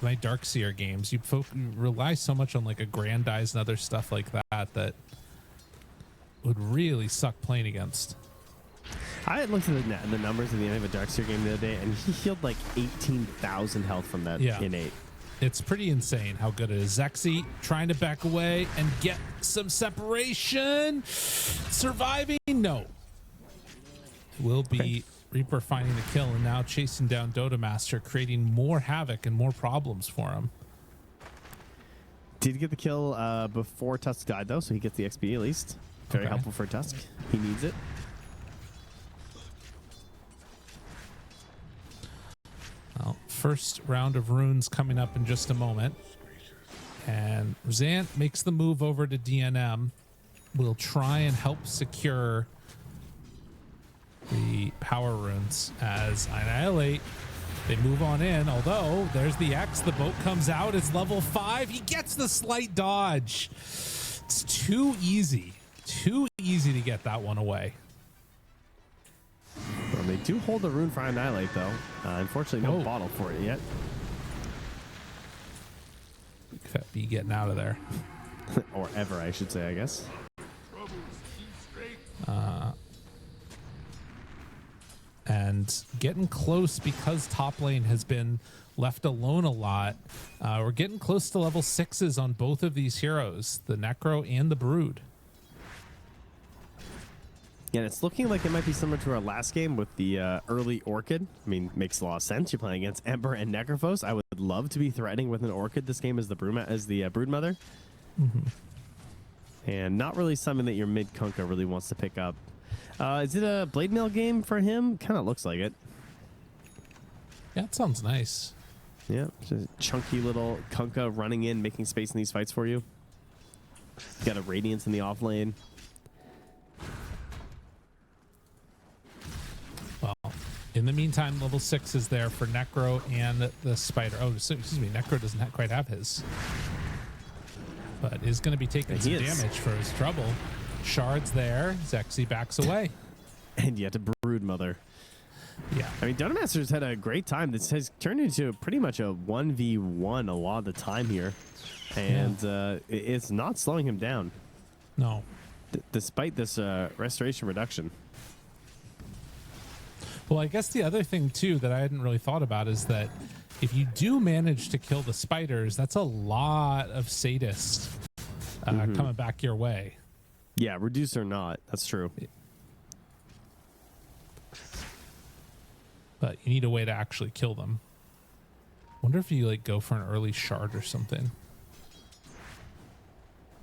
my Darkseer games, you rely so much on like Aggrandize and other stuff like that would really suck playing against. I had looked at the numbers at the end of a Darkseer game the other day, and he healed like 18,000 health from that innate. It's pretty insane how good it is. Zexy trying to back away and get some separation. Surviving? No. Will be okay. Reaper finding the kill and now chasing down Dota Master, creating more havoc and more problems for him. Did get the kill before Tusk died, though, so he gets the XP at least. Very helpful for Tusk. He needs it. Well, first round of runes coming up in just a moment. And Roseanne makes the move over to DNM. Will try and help secure the power runes as Annihilate. They move on in, although there's the X. The boat comes out. It's level 5. He gets the slight dodge. It's too easy. Too easy to get that one away. Well, they do hold the rune for Annihilate, though. Unfortunately, no bottle for it yet. Fat B getting out of there. Or ever, I should say, I guess. And getting close because top lane has been left alone a lot. We're getting close to level 6s on both of these heroes, the Necro and the Brood. Yeah, and it's looking like it might be similar to our last game with the early Orchid. I mean, makes a lot of sense. You're playing against Ember and Necrophos. I would love to be threatening with an Orchid this game as the Broodmother. And not really something that your mid Kunkka really wants to pick up. Is it a Blade Mail game for him? Kind of looks like it. Yeah, it sounds nice. Yeah, just a chunky little Kunkka running in, making space in these fights for you. You got a Radiance in the off lane. Well, in the meantime, level 6 is there for Necro and the Spider. Oh, excuse me, Necro doesn't quite have his. But is going to be taking some damage for his trouble. Shard's there. Zexy backs away. And yet a Broodmother. Yeah. I mean, Dota Masters had a great time. This has turned into pretty much a 1v1 a lot of the time here. And it's not slowing him down. No. Despite this restoration reduction. Well, I guess the other thing, too, that I hadn't really thought about is that if you do manage to kill the spiders, that's a lot of sadists coming back your way. Yeah, reduce or not. That's true. But you need a way to actually kill them. Wonder if you like go for an early shard or something.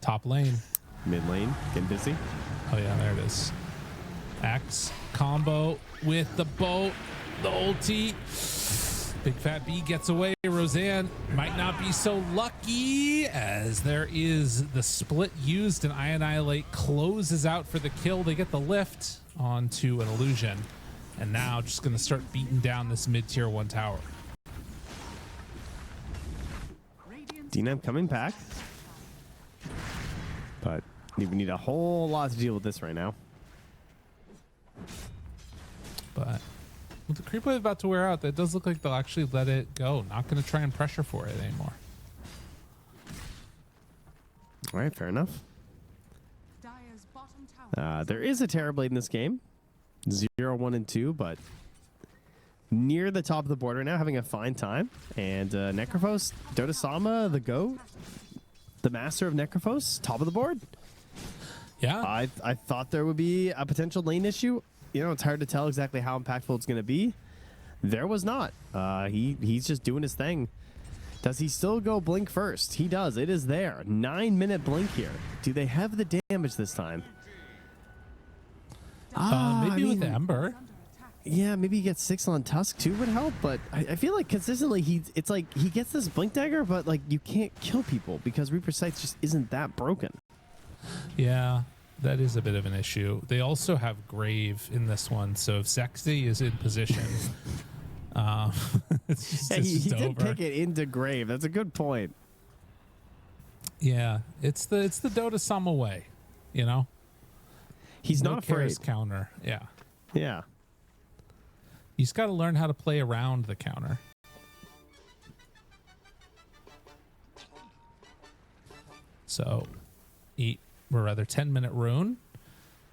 Top lane. Mid lane, getting busy. Oh yeah, there it is. X combo with the boat, the ulti. Big Fat B gets away. Roseanne might not be so lucky as there is the split used and Annihilate closes out for the kill. They get the lift onto an illusion. And now just going to start beating down this mid-tier 1 tower. D9 coming back. But we need a whole lot to deal with this right now. But with the creep wave about to wear out, that does look like they'll actually let it go. Not going to try and pressure for it anymore. All right, fair enough. There is a Terrorblade in this game. 0, 1, and 2, but near the top of the border now, having a fine time. And Necrophos, Dota-sama, the GOAT, the master of Necrophos, top of the board. Yeah. I thought there would be a potential lane issue. You know, it's hard to tell exactly how impactful it's going to be. There was not. He's just doing his thing. Does he still go blink first? He does. It is there. 9-minute blink here. Do they have the damage this time? Maybe with Ember. Yeah, maybe he gets 6 on Tusk too would help, but I feel like consistently it's like he gets this blink dagger, but like you can't kill people because Reaper Sights just isn't that broken. Yeah, that is a bit of an issue. They also have Grave in this one, so if Zexy is in position, it's just, he did over. pick it into Grave. That's a good point. Yeah, it's the Dota-sama way, you know. He's not afraid. Counter, yeah. Yeah. You just got to learn how to play around the counter. So, 10-minute rune.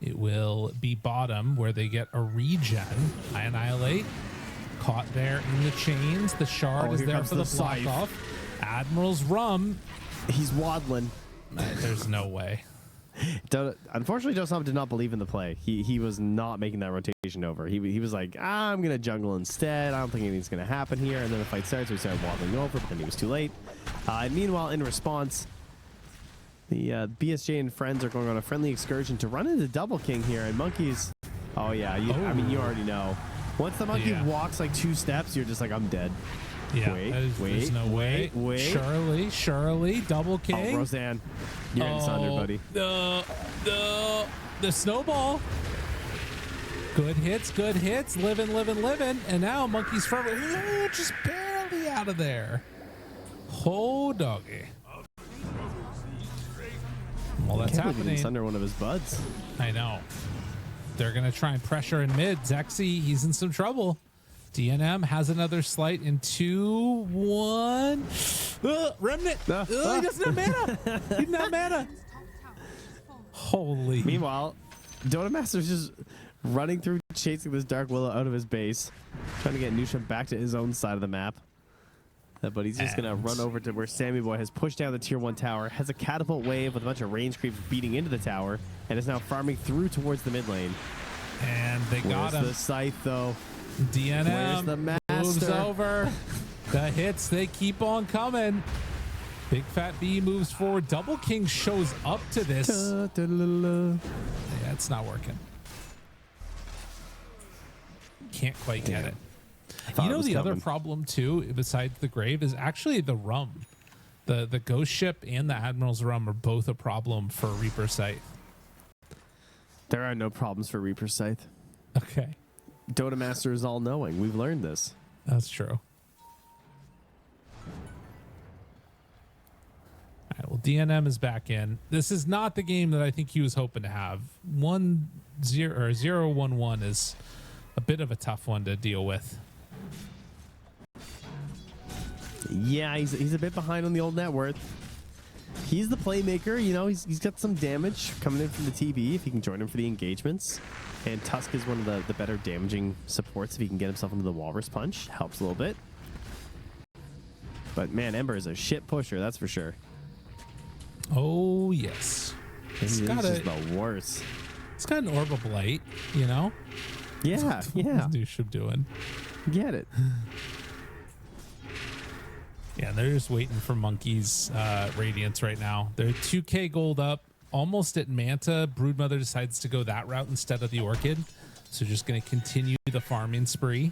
It will be bottom where they get a regen. Annihilate. Caught there in the chains. The shard is there for the block off. Admiral's rum. He's waddling. There's no way. Unfortunately, Dota did not believe in the play. He was not making that rotation over. He was like, I'm going to jungle instead. I don't think anything's going to happen here. And then the fight starts. We started waddling over, but then he was too late. And meanwhile, in response, the BSJ and friends are going on a friendly excursion to run into Double King here. And Monkeys, I mean, you already know. Once the Monkey walks like 2 steps, you're just like, I'm dead. Yeah, wait, there's no way. Shirley, Double King. Oh, Roseanne, you're getting sundered, buddy. The snowball. Good hits. Living. And now Monkey's Forever. Ooh, just barely out of there. Oh, doggy. Well, that's Can't believe happening. he's under one of his buds. I know. They're going to try and pressure in mid. Zexy, he's in some trouble. DNM has another slight in 2-1. Remnant. He doesn't have mana. He doesn't have mana. Holy. Meanwhile, Dota Master's just running through, chasing this Dark Willow out of his base, trying to get Nusha back to his own side of the map. But he's just going to run over to where Sammy Boy has pushed down the tier 1 tower, has a catapult wave with a bunch of range creeps beating into the tower, and is now farming through towards the mid lane. And they got him. The scythe, though? DNM Where's the moves master? over. The hits, they keep on coming. Big Fat B moves forward. Double King shows up to this. Yeah, it's not working. Can't quite get it. You know, the other problem too, besides the grave, is actually the rum. The ghost ship and the Admiral's rum are both a problem for Reaper Scythe. There are no problems for Reaper Scythe. Okay. Dota Master is all knowing. We've learned this. That's true. All right, well, DNM is back in. This is not the game that I think he was hoping to have. 1-0 or 0-1-1 is a bit of a tough one to deal with. Yeah, he's a bit behind on the old net worth. He's the playmaker, you know, he's got some damage coming in from the TB if he can join him for the engagements. And Tusk is one of the better damaging supports if he can get himself into the Walrus Punch. Helps a little bit. But man, Ember is a shit pusher, that's for sure. Oh, yes. He's just the worst. It's got an Orb of Blight, you know? Yeah, yeah. What's Nusha doing? Get it. Yeah, they're just waiting for Monkey's Radiance right now. They're 2k gold up, almost at Manta. Broodmother decides to go that route instead of the Orchid. So just going to continue the farming spree.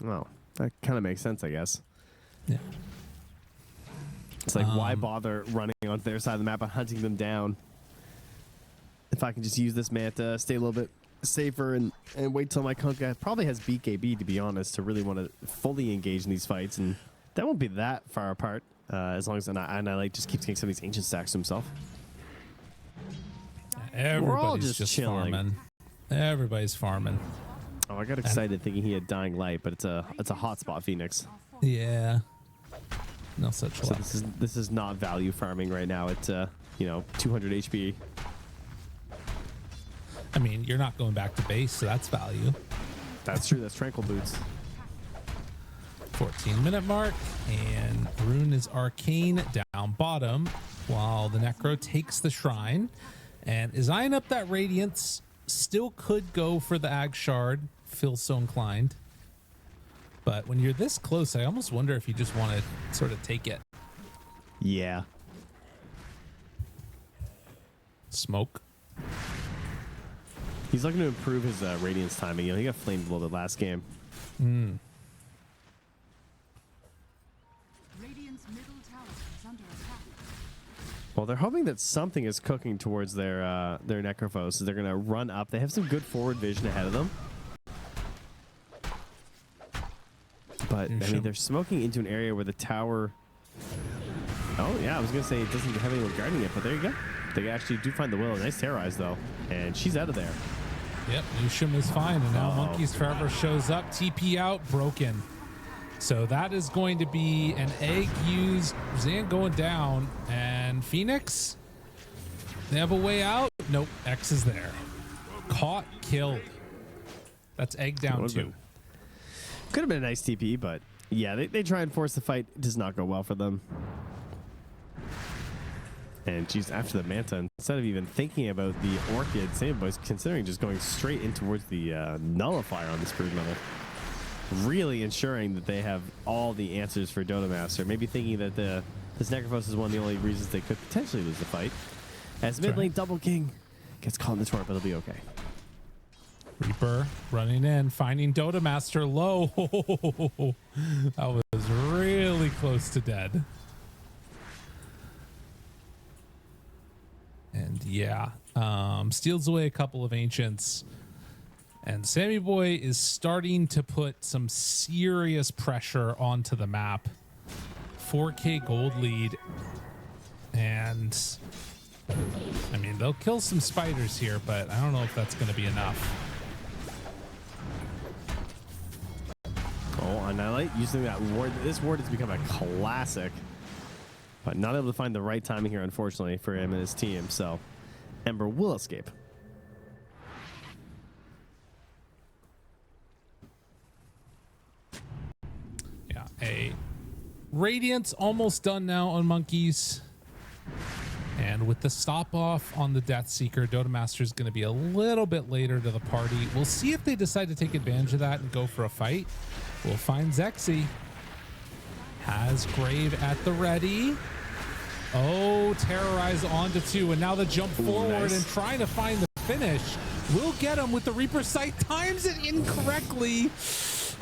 Well, that kind of makes sense, I guess. Yeah. It's like, why bother running onto their side of the map and hunting them down? If I can just use this Manta, stay a little bit safer, and wait till my Kunkka probably has BKB, to be honest, to really want to fully engage in these fights. And that won't be that far apart, as long as Annihilate just keeps getting some of these ancient stacks to himself. Everybody's just chilling. farming. Everybody's farming. Oh, I got excited thinking he had Dying Light, but it's a hotspot Phoenix. Yeah. No such So luck. this is not value farming right now. It's 200 HP. I mean, you're not going back to base, so that's value. That's true. That's Tranquil Boots. 14-minute mark, and Rune is arcane down bottom while the Necro takes the shrine and is eyeing up that Radiance. Still could go for the Ag Shard. Feels so inclined. But when you're this close, I almost wonder if you just want to sort of take it. Yeah. Smoke. He's looking to improve his Radiance timing. You know, he got flamed a little bit last game. Radiant's middle tower is under attack. Well, they're hoping that something is cooking towards their Necrophos. So they're going to run up. They have some good forward vision ahead of them. But, I mean, they're smoking into an area where the tower... Oh, yeah, I was going to say it doesn't have anyone guarding it, but there you go. They actually do find the Willow. Nice terrorize, though. And she's out of there. Yep, Nushin was fine, and now Monkeys Forever shows up. TP out, broken. So that is going to be an egg used. Zan going down, and Phoenix, they have a way out. Nope, X is there. Caught, killed. That's egg down 2. Could have been a nice TP, but yeah, they try and force the fight. It does not go well for them. And she's after the Manta. Instead of even thinking about the Orchid, Sam was considering just going straight in towards the Nullifier on this Broodmother. Really ensuring that they have all the answers for Dota Master. Maybe thinking that this Necrophos is one of the only reasons they could potentially lose the fight. As mid lane Double King gets caught in the torp, but it'll be okay. Reaper running in, finding Dota Master low. That was really close to dead. And yeah, steals away a couple of Ancients. And Sammy Boy is starting to put some serious pressure onto the map. 4K gold lead. And I mean, they'll kill some spiders here, but I don't know if that's going to be enough. Oh, Annihilate using that ward. This ward has become a classic, but not able to find the right timing here, unfortunately, for him and his team. So Ember will escape. Yeah, a Radiant's almost done now on Monkeys. And with the stop off on the Death Seeker, Dota Master is going to be a little bit later to the party. We'll see if they decide to take advantage of that and go for a fight. We'll find Zexy. Has Grave at the ready. Oh, Terrorize onto 2. And now the jump forward nice. and trying to find the finish. Will get him with the Reaper Sight. Times it incorrectly.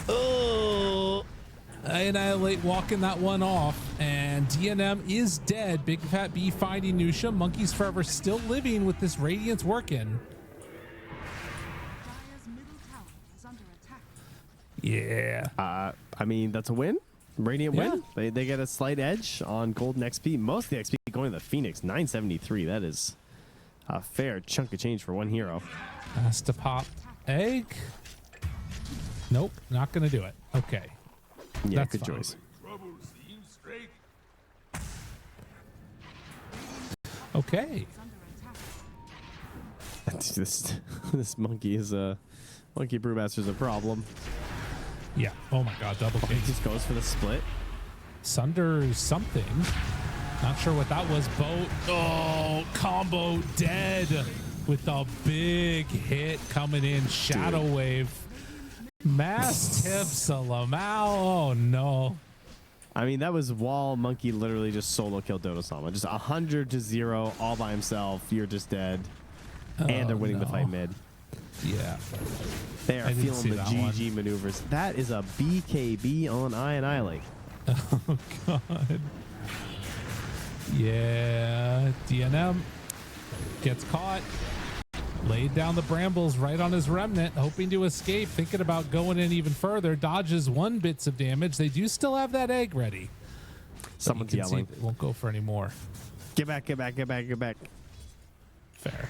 Oh. Annihilate walking that one off, and DNM is dead. Big Fat B finding Nusha. Monkeys Forever still living with this Radiance working. Dire's middle tower is under attack. Yeah. I mean, that's a win. Radiant Yeah. win. They get a slight edge on golden XP. Most of the XP going to the Phoenix. 973. That is a fair chunk of change for one hero. Has to pop egg. Nope, not gonna do it. Okay. Yeah, That's good fine. choice. Okay. Is under attack. this monkey is a monkey brewmaster's a problem. Yeah. Oh my god, double He kick. just goes for the split. Sunder something. Not sure what that was. Boat. Oh, combo dead with a big hit coming in. Shadow Wave. Mass tips a Lamau. Oh no. I mean, that was while Monkey literally just solo killed Dota-sama. Just 100-0 all by himself. You're just dead. And they're winning the fight mid. Yeah. They are I didn't feeling see the that GG maneuvers. That is a BKB on Annihilate. Oh god. Yeah. DNM gets caught. Laid down the brambles right on his remnant, hoping to escape, thinking about going in even further. Dodges 1 bits of damage. They do still have that egg ready. Someone's You can see yelling. it won't go for any more. Get back, get back, get back, get back. Fair.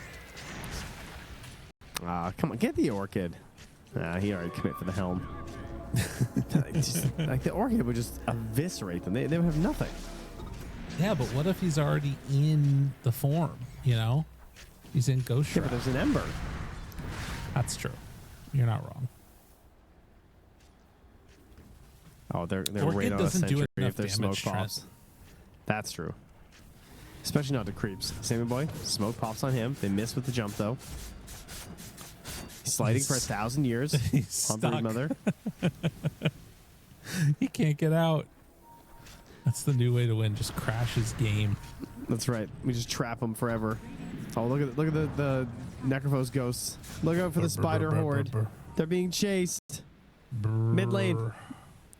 Come on, get the Orchid. He already commit for the helm. Like the Orchid would just eviscerate them. They would have nothing. Yeah, but what if he's already in the form, you know? He's in Ghost Yeah, Shroud. but there's an Ember. That's true. You're not wrong. Oh, they're Orchid right on a doesn't do sentry enough if their smoke damage, Trent. pops. That's true. Especially not to creeps. Sammy Boy, smoke pops on him. They miss with the jump though. He's sliding for 1,000 years. He's Hump his stuck. mother. He can't get out. That's the new way to win. Just crash his game. That's right. We just trap him forever. Oh, look at the Necrophos ghosts. Look out for the spider horde. They're being chased. Mid lane.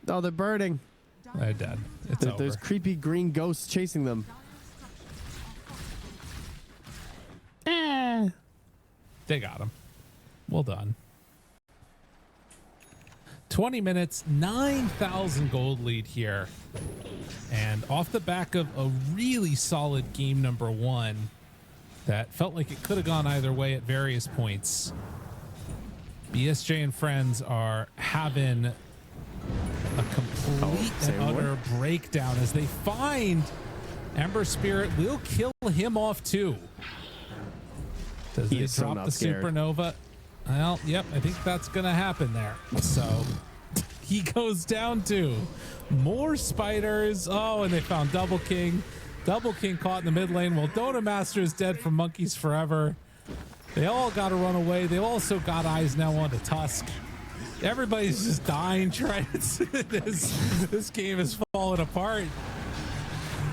Oh, they're burning. They're dead. It's over. There's creepy green ghosts chasing them. They got him. Well done. 20 minutes, 9,000 gold lead here. And off the back of a really solid game number 1 that felt like it could have gone either way at various points, BSJ and friends are having a complete and utter breakdown as they find Ember Spirit will kill him off too. Does He they is so drop not the scared. supernova? Well, yep, I think that's going to happen there. So he goes down to more spiders. Oh, and they found Double King. Double King caught in the mid lane. Well, Dota Master is dead from Monkeys Forever. They all got to run away. They've also got eyes now on the Tusk. Everybody's just dying trying to this game is falling apart.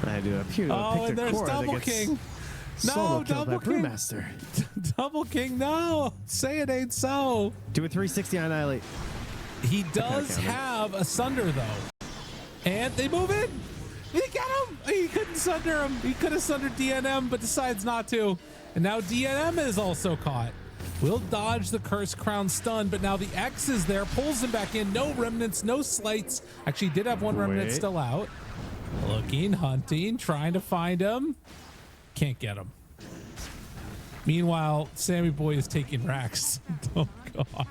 I do appear to Oh, have and picked a there's core that Double gets King. Solo kill by double king. Brewmaster. Double king, no. Say it ain't so. Do a 360 on Annihilate. He does have a sunder, though. And they move in. He got him. He couldn't sunder him. He could have sundered DNM, but decides not to. And now DNM is also caught. Will dodge the Curse Crown stun, but now the X is there, pulls him back in. No remnants, no slights. Actually, did have one remnant still out. Looking, hunting, trying to find him. Can't get him. Meanwhile, Sammy Boy is taking racks. Oh, God.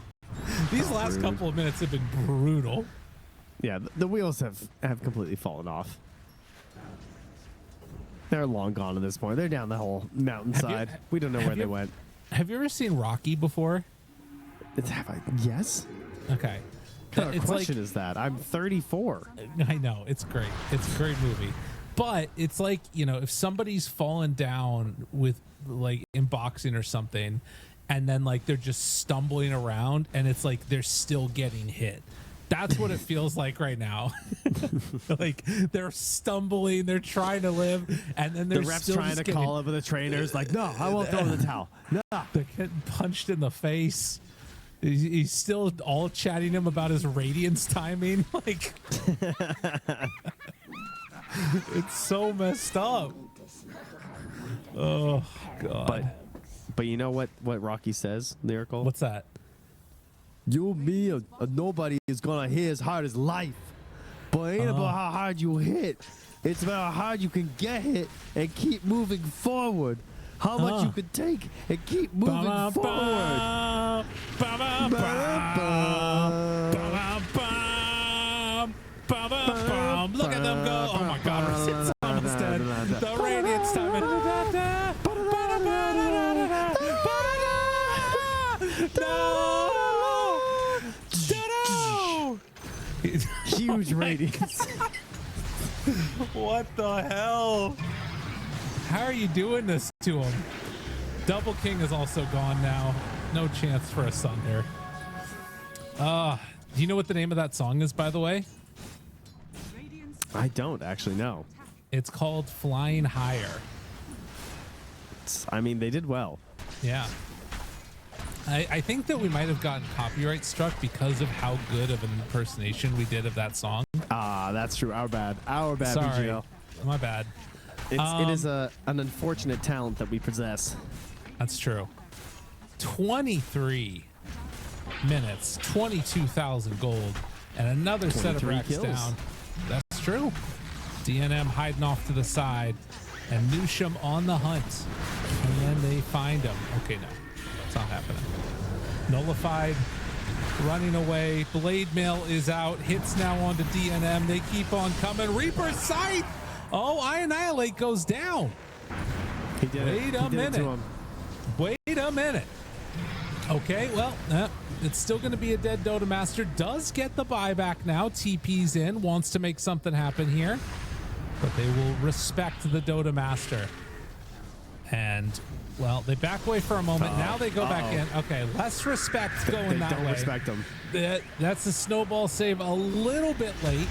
These last couple of minutes have been brutal. Yeah, the wheels have completely fallen off. They're long gone at this point. They're down the whole mountainside. We don't know where they went. Have you ever seen Rocky before? Yes. Okay. What kind of question is that? I'm 34. I know. It's great. It's a great movie. But it's like, you know, if somebody's fallen down with, like, in boxing or something, and then, like, they're just stumbling around, and it's like they're still getting hit. That's what it feels like right now. Like, they're stumbling, they're trying to live, and then they're the ref's still trying to call over the trainers, like, no, I won't throw in the towel. No. They're getting punched in the face. He's still all chatting him about his radiance timing. Like, it's so messed up. Oh, God. But you know what Rocky says, Lyrical? What's that? You, me, a nobody is gonna hit as hard as life. But it ain't about how hard you hit. It's about how hard you can get hit and keep moving forward. How much you can take and keep moving forward. Look at them go. Oh my God, it's almost dead. The radiance timing. No! Huge radiance. What the hell? How are you doing this to him? Double King is also gone now. No chance for a Sunder. Do you know what the name of that song is, by the way? I don't actually know. It's called Flying Higher. I mean, they did well. Yeah. I think that we might have gotten copyright struck because of how good of an impersonation we did of that song. That's true. Our bad. Our bad, Sorry. BGL. My bad. It is an unfortunate talent that we possess. That's true. 23 minutes, 22,000 gold, and another set of racks kills. down. That's true. DNM hiding off to the side, and Nusham on the hunt. Can they find him? Okay, no. It's not happening. Nullified, running away. Blade Mail is out. Hits now onto DNM. They keep on coming. Reaper's Sight! Oh, Annihilate goes down. He did it. Wait a minute. Wait a minute. Okay, well, it's still going to be a dead Dota Master. Does get the buyback now. TP's in. Wants to make something happen here. But they will respect the Dota Master. And, well, they back away for a moment. Now they go back in. Okay, less respect going that way. They don't respect them. That's a snowball save a little bit late.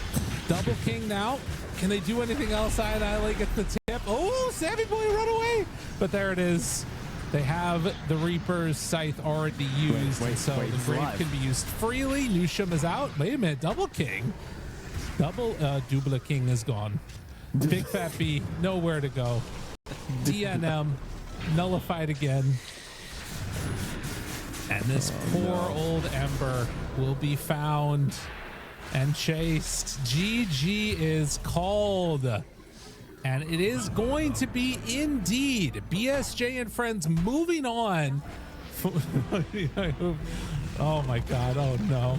Double King now. Can they do anything else? Annihilate gets the tip. Oh, Sammy Boy, run away. But there it is. They have the Reaper's Scythe already used, so the Brave can be used freely. Nusham is out. Wait a minute, Double King. Dubla King is gone. Big Fat B, nowhere to go. DNM, nullified again. And this poor old Ember will be found and chased. GG is called. And it is going to be indeed BSJ and friends moving on. Oh my God. Oh no.